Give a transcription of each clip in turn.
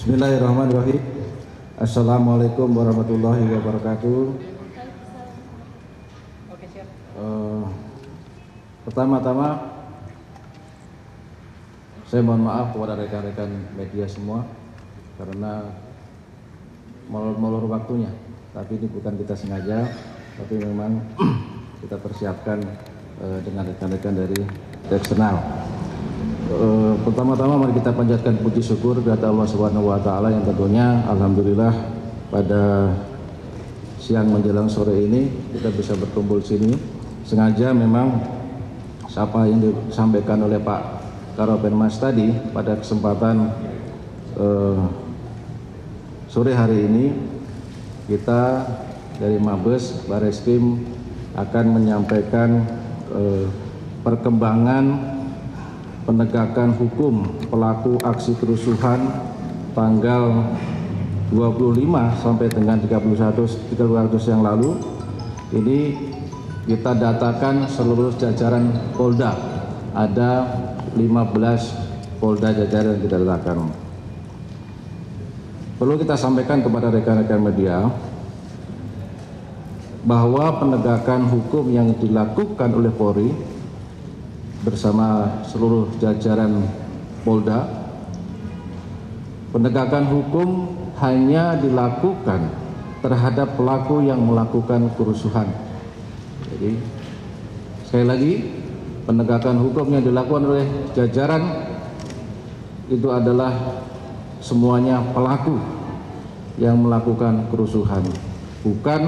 Bismillahirrahmanirrahim. Assalamualaikum warahmatullahi wabarakatuh. Pertama-tama saya mohon maaf kepada rekan-rekan media semua karena molor waktunya. Tapi ini bukan kita sengaja, tapi memang kita persiapkan dengan rekan-rekan dari eksternal. Pertama-tama mari kita panjatkan puji syukur kepada Allah Subhanahu wa taala yang tentunya alhamdulillah pada siang menjelang sore ini kita bisa berkumpul sini. Sengaja memang apa yang disampaikan oleh Pak Karopenmas tadi pada kesempatan sore hari ini kita dari Mabes Bareskrim akan menyampaikan perkembangan penegakan hukum pelaku aksi kerusuhan tanggal 25 sampai dengan 31 Agustus yang lalu. Ini kita datakan seluruh jajaran Polda, ada 15 Polda jajaran yang kita datakan. Perlu kita sampaikan kepada rekan-rekan media bahwa penegakan hukum yang dilakukan oleh Polri bersama seluruh jajaran Polda, penegakan hukum hanya dilakukan terhadap pelaku yang melakukan kerusuhan. Jadi sekali lagi, penegakan hukum yang dilakukan oleh jajaran itu adalah semuanya pelaku yang melakukan kerusuhan, bukan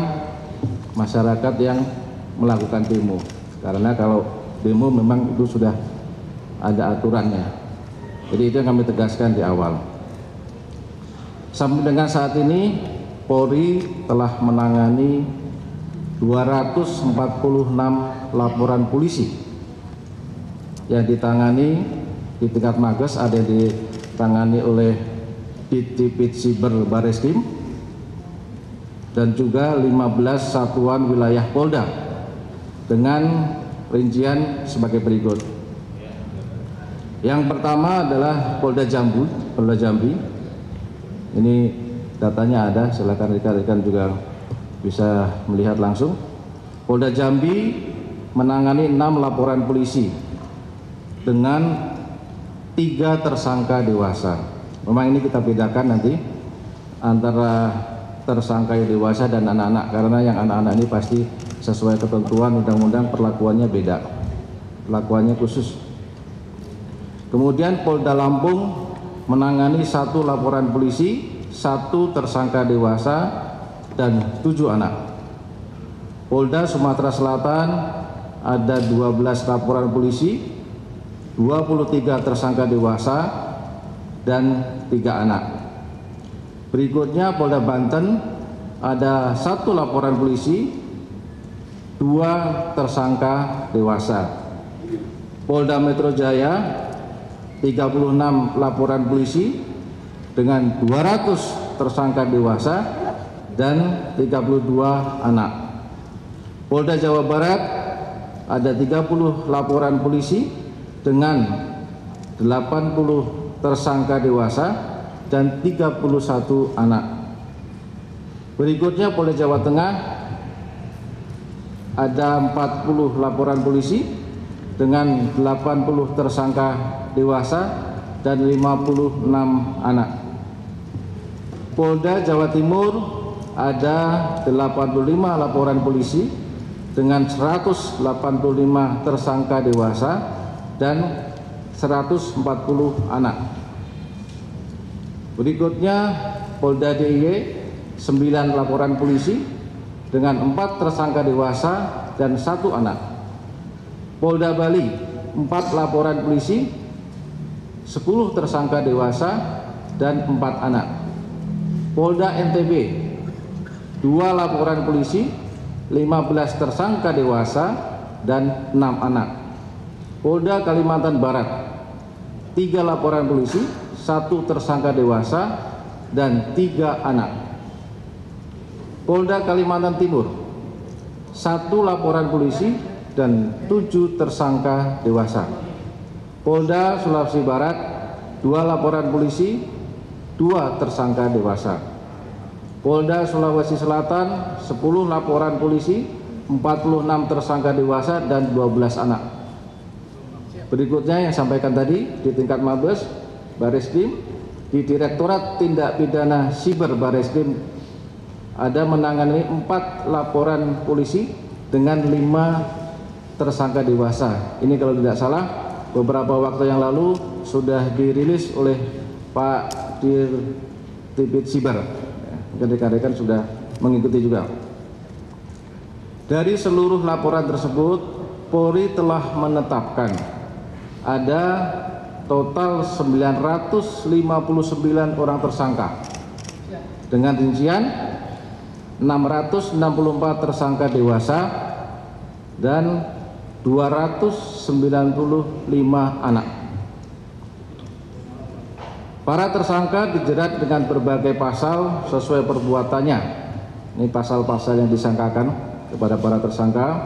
masyarakat yang melakukan demo. Karena kalau demo memang itu sudah ada aturannya. Jadi itu yang kami tegaskan di awal. Sampai dengan saat ini Polri telah menangani 246 laporan polisi yang ditangani di tingkat Mabes, ada yang ditangani oleh Ditipid Siber Bareskrim dan juga 15 satuan wilayah Polda dengan rincian sebagai berikut. Yang pertama adalah Polda Jambi. Ini datanya ada, silakan rekan-rekan juga bisa melihat langsung. Polda Jambi menangani 6 laporan polisi dengan 3 tersangka dewasa. Memang ini kita bedakan nanti antara tersangka yang dewasa dan anak-anak, karena yang anak-anak ini pasti sesuai ketentuan undang-undang perlakuannya beda, perlakuannya khusus. Kemudian Polda Lampung menangani 1 laporan polisi, 1 tersangka dewasa dan 7 anak. Polda Sumatera Selatan ada 12 laporan polisi, 23 tersangka dewasa dan 3 anak. Berikutnya Polda Banten ada 1 laporan polisi, 2 tersangka dewasa. Polda Metro Jaya 36 laporan polisi dengan 200 tersangka dewasa dan 32 anak. Polda Jawa Barat ada 30 laporan polisi dengan 80 tersangka dewasa dan 31 anak. Berikutnya Polda Jawa Tengah ada 40 laporan polisi dengan 80 tersangka dewasa dan 56 anak. Polda Jawa Timur ada 85 laporan polisi dengan 185 tersangka dewasa dan 140 anak. Berikutnya Polda DIY 9 laporan polisi dengan 4 tersangka dewasa dan 1 anak. Polda Bali 4 laporan polisi, 10 tersangka dewasa dan 4 anak. Polda NTB 2 laporan polisi, 15 tersangka dewasa dan 6 anak. Polda Kalimantan Barat 3 laporan polisi, 1 tersangka dewasa dan 3 anak. Polda Kalimantan Timur 1 laporan polisi dan 7 tersangka dewasa. Polda Sulawesi Barat 2 laporan polisi, 2 tersangka dewasa. Polda Sulawesi Selatan 10 laporan polisi, 46 tersangka dewasa dan 12 anak. Berikutnya yang sampaikan tadi di tingkat Mabes Bareskrim, di Direktorat Tindak Pidana Siber Bareskrim ada menangani 4 laporan polisi dengan 5 tersangka dewasa. Ini kalau tidak salah beberapa waktu yang lalu sudah dirilis oleh Pak Dirtipid Siber. Rekan-rekan sudah mengikuti juga. Dari seluruh laporan tersebut, Polri telah menetapkan ada total 959 orang tersangka dengan rincian 664 tersangka dewasa dan 295 anak. Para tersangka dijerat dengan berbagai pasal sesuai perbuatannya. Ini pasal-pasal yang disangkakan kepada para tersangka.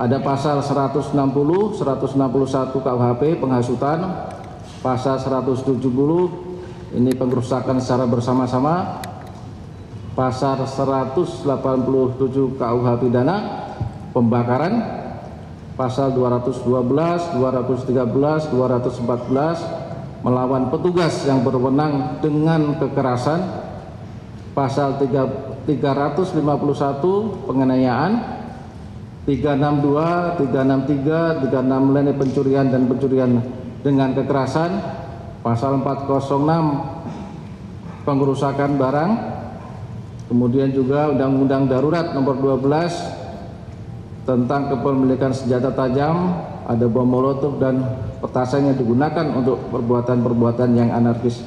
Ada pasal 160, 161 KUHP penghasutan, pasal 170 ini pengrusakan secara bersama-sama, pasal 187 KUH pidana pembakaran, pasal 212, 213, 214 melawan petugas yang berwenang dengan kekerasan, pasal 351 penganiayaan, 362, 363, 36 lainnya pencurian dan pencurian dengan kekerasan, pasal 406 pengerusakan barang, kemudian juga Undang-Undang Darurat Nomor 12 tentang kepemilikan senjata tajam, ada bom molotov dan petasan yang digunakan untuk perbuatan-perbuatan yang anarkis.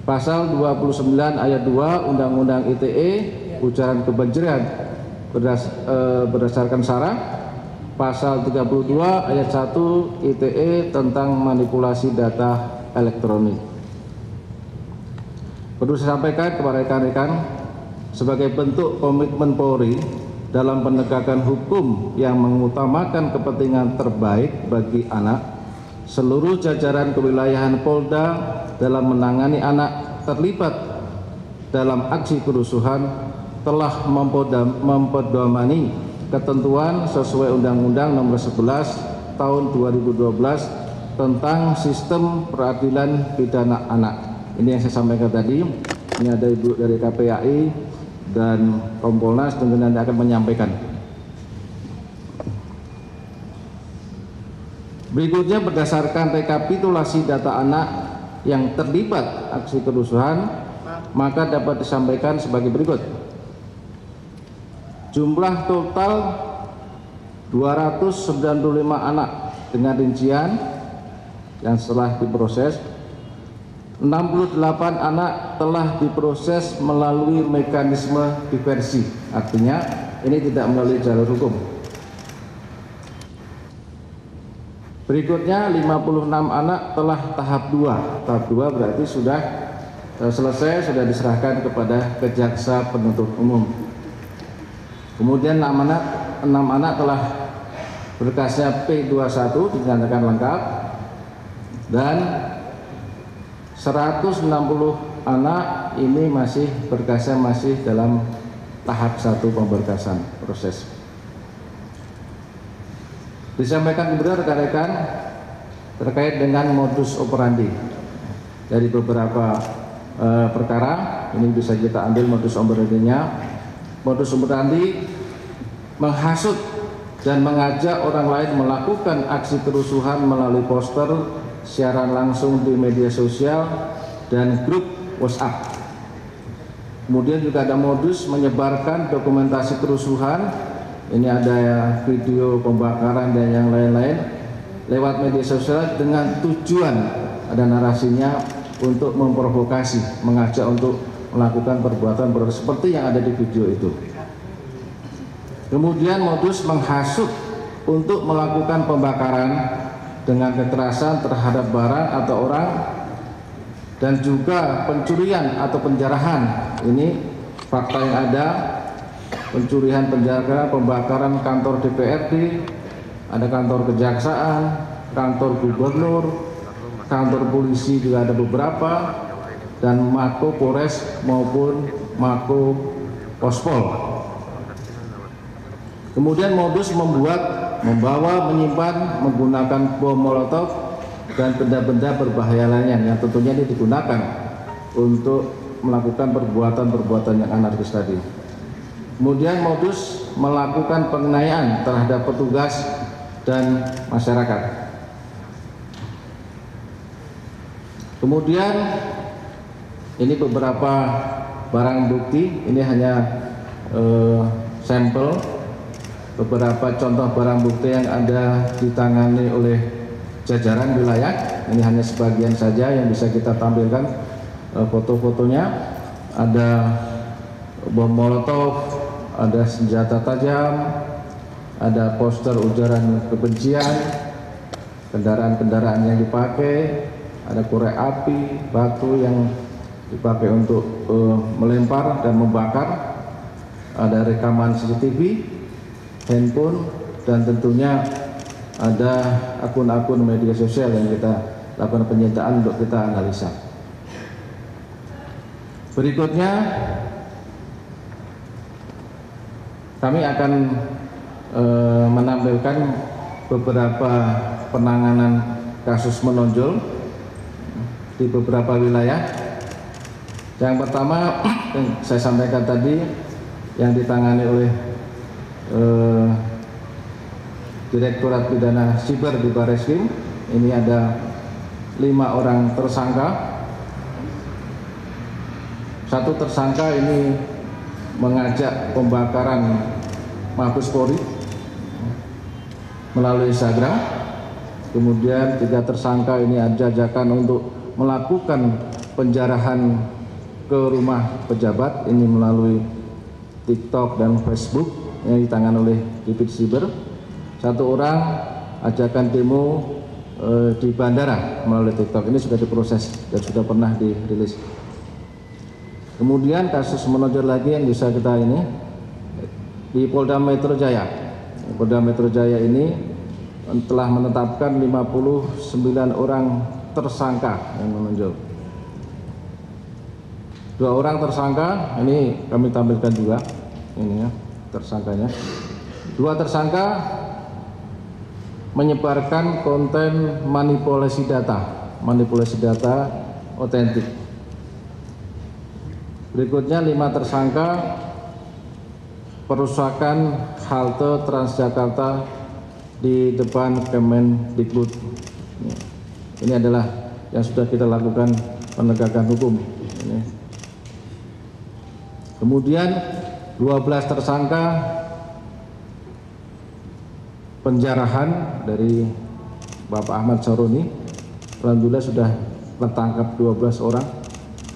Pasal 29 ayat 2 Undang-Undang ITE ujaran kebencian berdasarkan sara, pasal 32 ayat 1 ITE tentang manipulasi data elektronik. Perlu saya sampaikan kepada rekan-rekan, sebagai bentuk komitmen Polri dalam penegakan hukum yang mengutamakan kepentingan terbaik bagi anak, seluruh jajaran kewilayahan Polda dalam menangani anak terlibat dalam aksi kerusuhan telah mempedomani ketentuan sesuai Undang-Undang Nomor 11 Tahun 2012 tentang Sistem Peradilan Pidana Anak. Ini yang saya sampaikan tadi. Ini ada Ibu dari KPAI dan Kompolnas tentu nanti akan menyampaikan. Berikutnya berdasarkan rekapitulasi data anak yang terlibat aksi kerusuhan, maka dapat disampaikan sebagai berikut. Jumlah total 295 anak dengan rincian yang setelah diproses, 68 anak telah diproses melalui mekanisme diversi, artinya ini tidak melalui jalur hukum. Berikutnya 56 anak telah tahap 2. Tahap 2 berarti sudah selesai, sudah diserahkan kepada Kejaksa Penuntut Umum. Kemudian 6 anak telah berkasnya P21 dinyatakan lengkap, dan 160 anak ini masih berkasnya masih dalam tahap 1 pemberkasan proses. Disampaikan kepada rekan-rekan terkait dengan modus operandi dari beberapa perkara. Ini bisa kita ambil modus operandinya. Modus operandi menghasut dan mengajak orang lain melakukan aksi kerusuhan melalui poster, siaran langsung di media sosial, dan grup WhatsApp. Kemudian juga ada modus menyebarkan dokumentasi kerusuhan. Ini ada video pembakaran dan yang lain-lain lewat media sosial dengan tujuan, ada narasinya, untuk memprovokasi, mengajak untuk melakukan perbuatan seperti yang ada di video itu. Kemudian modus menghasut untuk melakukan pembakaran dengan kekerasan terhadap barang atau orang, dan juga pencurian atau penjarahan. Ini fakta yang ada, pencurian, penjarahan, pembakaran kantor DPRD, ada kantor kejaksaan, kantor gubernur, kantor polisi juga ada beberapa, dan Mako Polres maupun Mako Pospol. Kemudian modus membawa, menyimpan, menggunakan bom molotov dan benda-benda berbahaya lainnya yang tentunya ini digunakan untuk melakukan perbuatan-perbuatan yang anarkis tadi. Kemudian modus melakukan penganiayaan terhadap petugas dan masyarakat. Kemudian ini beberapa barang bukti, ini hanya sampel beberapa contoh barang bukti yang ada ditangani oleh jajaran wilayah. Ini hanya sebagian saja yang bisa kita tampilkan foto-fotonya. Ada bom molotov, ada senjata tajam, ada poster ujaran kebencian, kendaraan-kendaraan yang dipakai, ada korek api, batu yang dipakai untuk melempar dan membakar, ada rekaman CCTV, handphone, dan tentunya ada akun-akun media sosial yang kita lakukan penyitaan untuk kita analisa. Berikutnya kami akan menampilkan beberapa penanganan kasus menonjol di beberapa wilayah. Yang pertama yang saya sampaikan tadi yang ditangani oleh Direktorat Pidana Siber di Barreskrim. Ini ada 5 orang tersangka. Satu tersangka ini mengajak pembakaran Mabes Polri melalui Instagram. Kemudian 3 tersangka ini ajakan untuk melakukan penjarahan ke rumah pejabat, ini melalui TikTok dan Facebook yang ditangani oleh Divisi Siber. 1 orang ajakan demo di bandara melalui TikTok, ini sudah diproses dan sudah pernah dirilis. Kemudian kasus menonjol lagi yang bisa kita ini di Polda Metro Jaya. Polda Metro Jaya ini telah menetapkan 59 orang tersangka yang menonjol. 2 orang tersangka ini kami tampilkan juga, ini ya tersangkanya. 2 tersangka menyebarkan konten manipulasi data otentik. Berikutnya 5 tersangka perusakan halte Transjakarta di depan Kemendikbud. Ini adalah yang sudah kita lakukan penegakan hukum. Ini. Kemudian 12 tersangka penjarahan dari Bapak Ahmad Saroni. Alhamdulillah sudah tertangkap 12 orang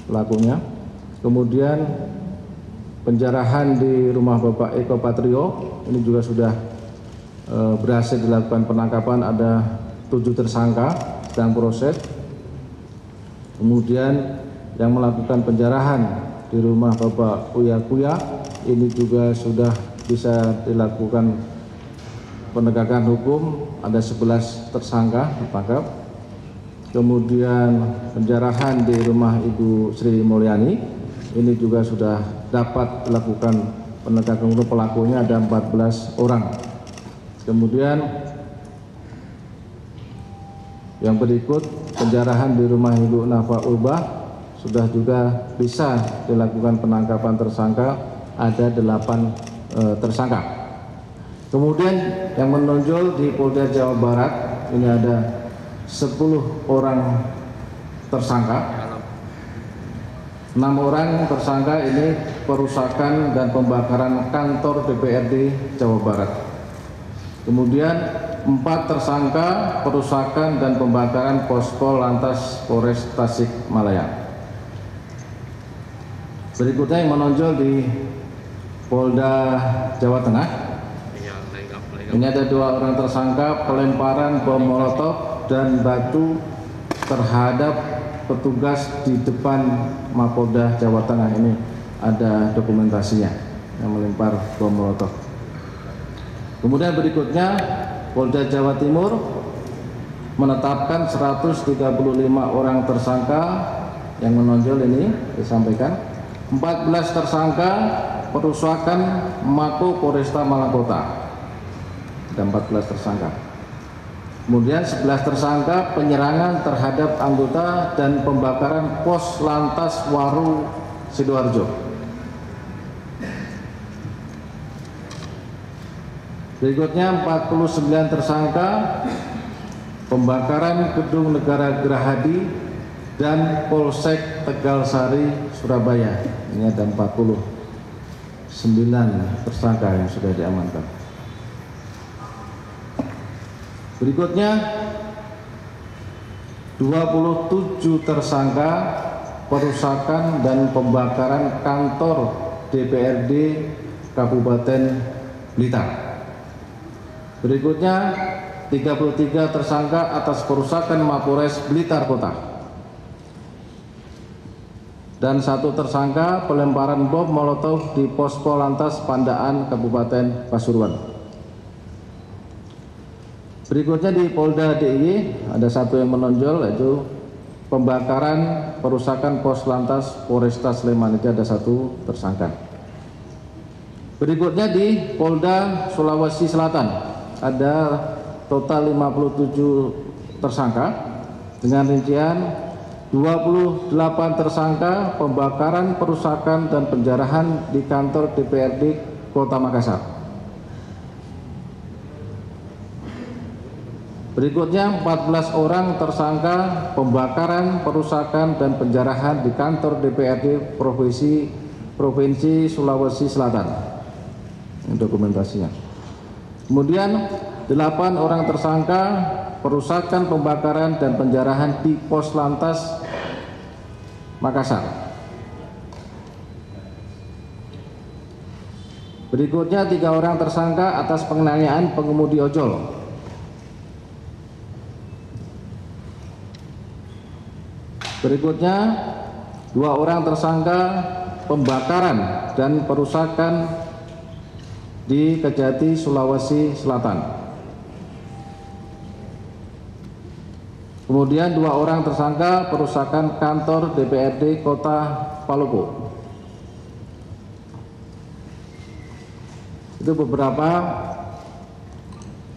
pelakunya. Kemudian penjarahan di rumah Bapak Eko Patrio, ini juga sudah berhasil dilakukan penangkapan, ada 7 tersangka sedang proses. Kemudian yang melakukan penjarahan di rumah Bapak Uya Kuya, ini juga sudah bisa dilakukan penegakan hukum, ada 11 tersangka tertangkap. Kemudian penjarahan di rumah Ibu Sri Mulyani, ini juga sudah dapat dilakukan penegakan hukum, pelakunya ada 14 orang. Kemudian yang berikut penjarahan di rumah Ibu Nafa Urbah sudah juga bisa dilakukan penangkapan tersangka, ada 8 tersangka. Kemudian yang menonjol di Polda Jawa Barat ini ada 10 orang tersangka. 6 orang tersangka ini perusakan dan pembakaran kantor DPRD Jawa Barat. Kemudian 4 tersangka perusakan dan pembakaran posko lantas Polres Tasikmalaya. Berikutnya yang menonjol di Polda Jawa Tengah. Ini ada 2 orang tersangka pelemparan bom molotov dan batu terhadap petugas di depan Mapolda Jawa Tengah. Ini ada dokumentasinya yang melempar bom molotov. Kemudian berikutnya Polda Jawa Timur menetapkan 135 orang tersangka yang menonjol ini disampaikan. 14 tersangka perusakan Mako Polresta Malang Kota. Ada 14 tersangka. Kemudian 11 tersangka penyerangan terhadap anggota dan pembakaran pos lantas Waru Sidoarjo. Berikutnya 49 tersangka pembakaran Gedung Negara Gerahadi dan Polsek Tegalsari Surabaya. Ini ada 49 tersangka yang sudah diamankan. Berikutnya 27 tersangka perusakan dan pembakaran kantor DPRD Kabupaten Blitar. Berikutnya 33 tersangka atas perusakan Mapores Blitar Kota. Dan 1 tersangka pelemparan bom molotov di Posko Lantas Pandaan Kabupaten Pasuruan. Berikutnya di Polda DIY ada 1 yang menonjol, yaitu pembakaran perusakan Pos Lantas Polresta Sleman, itu ada 1 tersangka. Berikutnya di Polda Sulawesi Selatan ada total 57 tersangka dengan rincian 28 tersangka pembakaran, perusakan dan penjarahan di kantor DPRD Kota Makassar. Berikutnya 14 orang tersangka pembakaran, perusakan dan penjarahan di kantor DPRD Provinsi Sulawesi Selatan. Ini dokumentasinya. Kemudian 8 orang tersangka perusakan, pembakaran dan penjarahan di Pos Lantas Makassar. Berikutnya 3 orang tersangka atas penganiayaan pengemudi ojol. Berikutnya 2 orang tersangka pembakaran dan perusakan di Kejati, Sulawesi Selatan. Kemudian 2 orang tersangka perusakan kantor DPRD Kota Palopo. Itu beberapa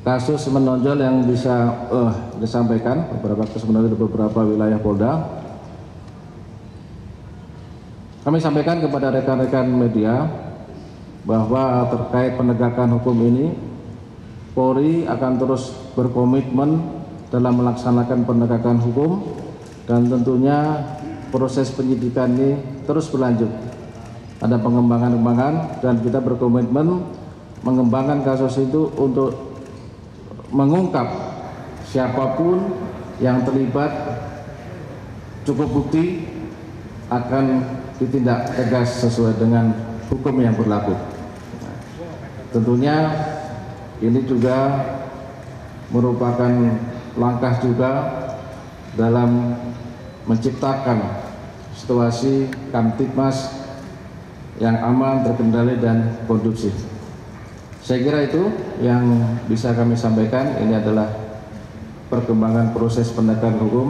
kasus menonjol yang bisa disampaikan, beberapa kasus menonjol di beberapa wilayah Polda. Kami sampaikan kepada rekan-rekan media bahwa terkait penegakan hukum ini, Polri akan terus berkomitmen dalam melaksanakan penegakan hukum dan tentunya proses penyidikan ini terus berlanjut. Ada pengembangan-pengembangan dan kita berkomitmen mengembangkan kasus itu untuk mengungkap siapapun yang terlibat, cukup bukti akan ditindak tegas sesuai dengan hukum yang berlaku. Tentunya ini juga merupakan langkah juga dalam menciptakan situasi Kamtibmas yang aman, terkendali dan kondusif. Saya kira itu yang bisa kami sampaikan. Ini adalah perkembangan proses penegakan hukum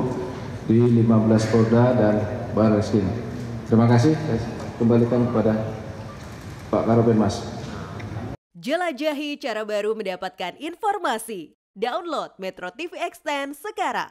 di 15 Polda dan Barreskrim. Terima kasih. Saya kembalikan kepada Pak Karopenmas. Jelajahi cara baru mendapatkan informasi. Download Metro TV Extend sekarang.